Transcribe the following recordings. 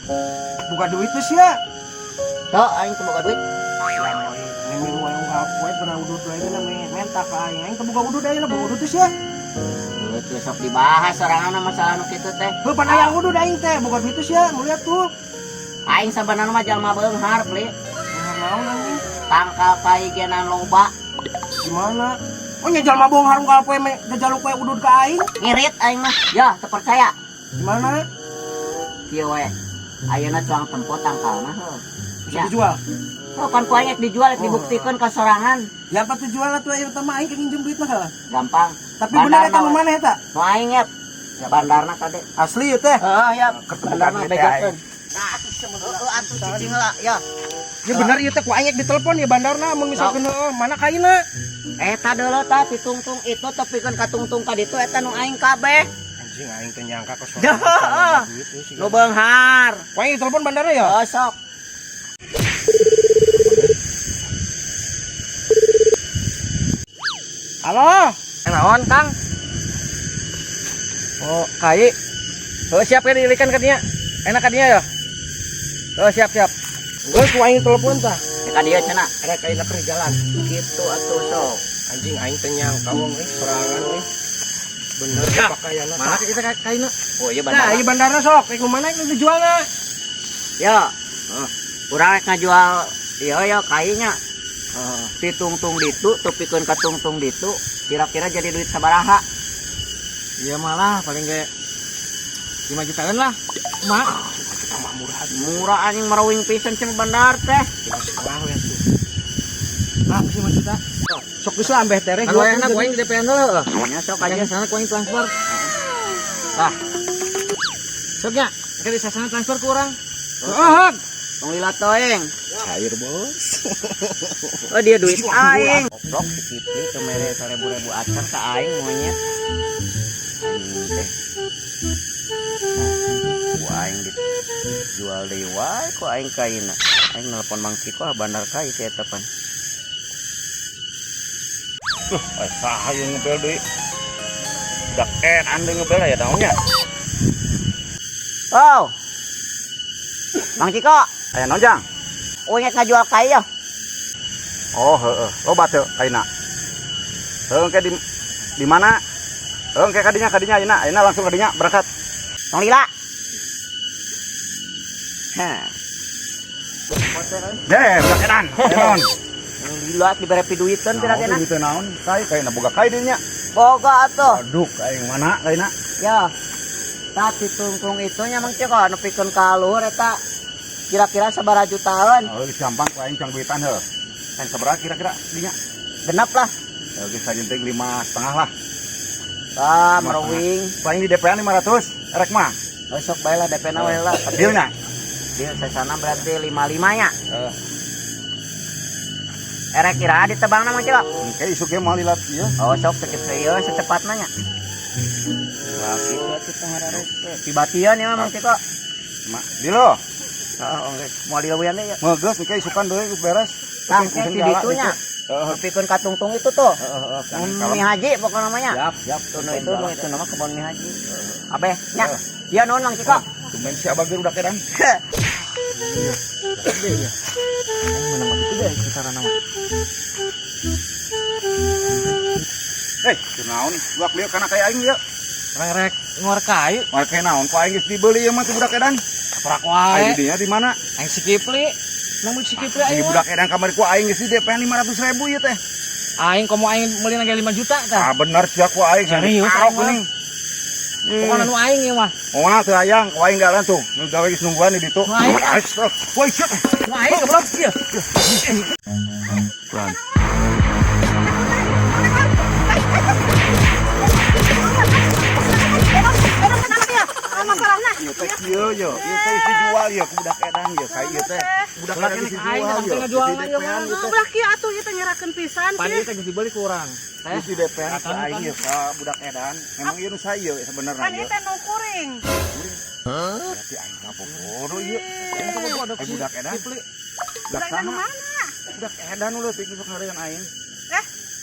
Buka duit tuh sih ya. Tuh, aing teu boga duit. Ini warung kapoe pernah udut lagi namanya mentak aing. Aing teu boga udut aing lah boga udut tuh sih ya. Teu sok dibahas sorangan masalah nu kitu teh. Heuh pan aya udut aing teh boga duit tuh sih ya. Mau lihat tuh. Aing sabanana mah jalma beunghar, Pli. Beunghar naon anjing? Tangkal kaigenan loba. Gimana? Oh nya jalma bohong harung kapoe ngajaluk poe udut ka aing. Ngirit aing mah. Ya, teu percaya. Gimana? Kieu we. Ayeuna cuang tempo tangkalna heuh. Bisa dijual. Oh, pan ku aing dijual dibuktikeun ka sorangan. Ya apa tuh jual atuh aya utama aing nginjem duit mah. Gampang. Tapi bener eta nu mana eta? Nu aing ya. Ya bandarna kade. Asli ieu teh. Heeh, ya. Ketemukan Bandarna ieu teh bejakeun. aing. Atuh cicing heula, ya. Ya bener ieu teh ku aing ditelepon ya bandarna mun misalkeun heueuh mana kaina? Eta deuleu tah ditungtung itu tepikeun ka tungtung ka ditu eta nu aing kabeh. Anjing aing teh nyangka ke Ya, nu beunghar. Ku aing ditelepon bandarna ya? Oh, sok. Halo. Naon Kang? Oh, kai. Oh, siap ya dilikan ka dinya. Enak ka dinya ya? Oh, siap. Geus ku aing telepon tah. Ka dieu cenah. Rek aing keur jalan. Kitu atuh sok. Anjing aing teh nyangka wong sorangan bener Ya. pakaianna. Mana kita kaina? Oh, ieu Nah, bandar. ieu bandarna sok, rek mana rek dijualna. Ya. Urang rek ngajual ieu ya kainya. Ditungtung ditu tepikeun ka tungtung ditu kira-kira jadi duit sabaraha? Iya malah paling ge 5 jutaan lah. Mak. Kita mah murah. Murah anjing marawing pisan cenah bandar teh. Salah we tuh. Ah, 5 juta. Sok geus lah ambeh teh rek. Anu enak ku aing di DP-an heula. Nya sok Aja aja. sana ku aing transfer. Tah. Soknya, ka di sana transfer ku urang. Heeh. Tong lila toeng. Cair, Bos. Oh dia duit aing. Sok dikipin ke mere 1000 acan ka aing monyet. Anjing teh. Ku aing dijual deui wae ku aing kaina. Aing nelpon Mang Ciko bandar kai si eta pan. Saha yang ngebel deui. Dak ande ngebel ya daunnya. Oh. Mang Ciko, Aya naon Jang? inget ngajual kai ya? Oh, heueuh. Loba teu kaina. Heueuh ke di mana? Heueuh ke kadinya ayeuna langsung kadinya berangkat. Tong lila. Heh. Budak edan. Naon? Lila dibere duiteun pira-pira. Itu naon? Kaina boga kai dieu nya. Boga atuh. Aduh, aing mana kaina? Ya. Tah ditungtung itu nya Mang Ciko anu pikeun ka luhur eta kira-kira sabaraha jutaan? Oh, geus gampang ku aing can duitan heuh. Kan sabaraha kira-kira dinya? Genep lah. Geus sajenting 5,5 lah. Tah meruing. Paling di DP-an 500. Erek mah. Sok bae lah DP-na we lah. Dieu nya. Dia sasana berarti 55 nya. Heeh. Erek kira ditebangna Mang Ciko. Kayak isuk ge moal lilat ieu. Oh sok sakitu ieu secepatna nya. Lah kitu atuh teh ngararup. Tibatian ya Mang Ciko. Mak, di lo. Heeh, oke. Moal dileuwean deui ya. Ngegas kayak isukan deui geus beres. Tah di ditu nya. Heeh. Pikeun ka tungtung itu tuh. Heeh. Mi Haji pokoknya namanya. Siap. Tuh itu nama kebun Mi Haji. Abeh nya. Dia naon Mang Ciko? Tumben si abah ge udah kedan. Iya. Aing mana mah gede kisaran nama. Hei, kunaon? Budak lieu kana kayak aing ya. Rek nguar kayu. Mare kayak naon? Ku aing geus dibeli ieu mah ti budak edan. Prak Ai wae. di dinya di mana? Aing si Kipli. Namun si Kipli Di aing budak edan kamari ku aing geus di DP 500.000 ieu teh. Aing komo aing meuli nage 5 juta tah. Ah bener sia ku aing. Serius, Parok aing mah. geuning. Pokona nu aing ieu mah. Ongna teu hayang ku aing galan tuh. Nu gawe geus nungguan di ditu. Nu aing. Woi, shit. Nu aing goblok ieu. Ieu teh kieu yo. Ieu teh isi jual yo ku budak edan yo. Kayak ieu teh. Budak edan isi Aing jual yo. langsung ngajual Di aja, DP-an mah. ieu teh. Ulah kieu atuh ieu teh nyerahkeun pisan Pan sih. ieu teh geus dibeli ku urang. Teh. Di DP-an ku aing ieu ka budak edan. Memang ieu nu saya sebenarnya Kan ieu. ieu teh nu kuring. Berarti aing kabogoh ieu. Aing komo ada Eh budak edan. Kipli. Budak Budak sana. nu mana? Budak edan lu leutik besok ngareun aing.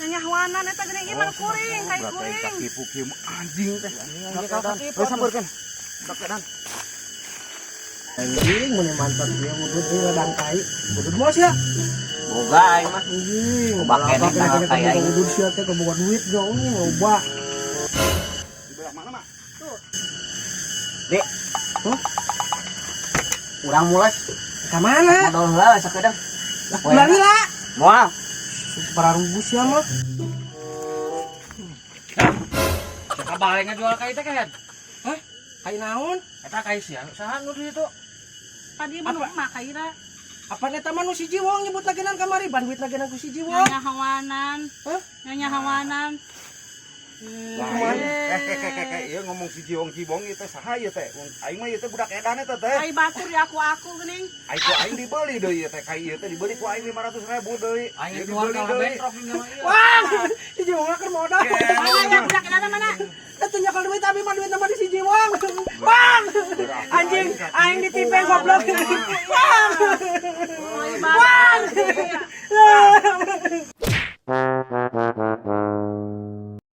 Nyahwanan eta geuning ieu mah kuring, kai Berarti aing kuring. katipu kieu mah anjing teh. Anjing Budak ka edan. katipu. Terus sampeurkeun. Budak edan. Anjing mun mantap dia udut dia dangkai. Udut mos ya. Boga aing mah. Anjing. Pakai nih dangkai aing. Udut sia teh kebuka duit dong ini loba. Di belah mana, Mak? Dek. Urang mules. Ka mana? Modal heula sakedeung. Ulah lila. Moal. Para rugus ya mah. Siapa balik ngejual kai teh kan? Hah? Kai naon? Eta kai sia, saha nu di ditu? Tadi belum makaira. Apa eta mah nu siji wong nyebut laginan kamari banduit laginan ku siji wong. Nyonya hawanan. Hah? Nyonya hawanan. Ieu ngomong si Jiwong ieu teh saha ieu teh? Aing mah ieu teh budak edan eta teh. Ai batur ya aku geuning. Aing dibeli deui ieu teh kai ieu teh dibeli ku aing 500.000 deui. Aing jual ka bentrok nih sama ieu. Wah, si Jiwong keur modal. Mana ya budak edan mana? Eta nya kalau duit abi mah duit nama di si Jiwong. Bang. Anjing, aing ditipeng goblok. Bang.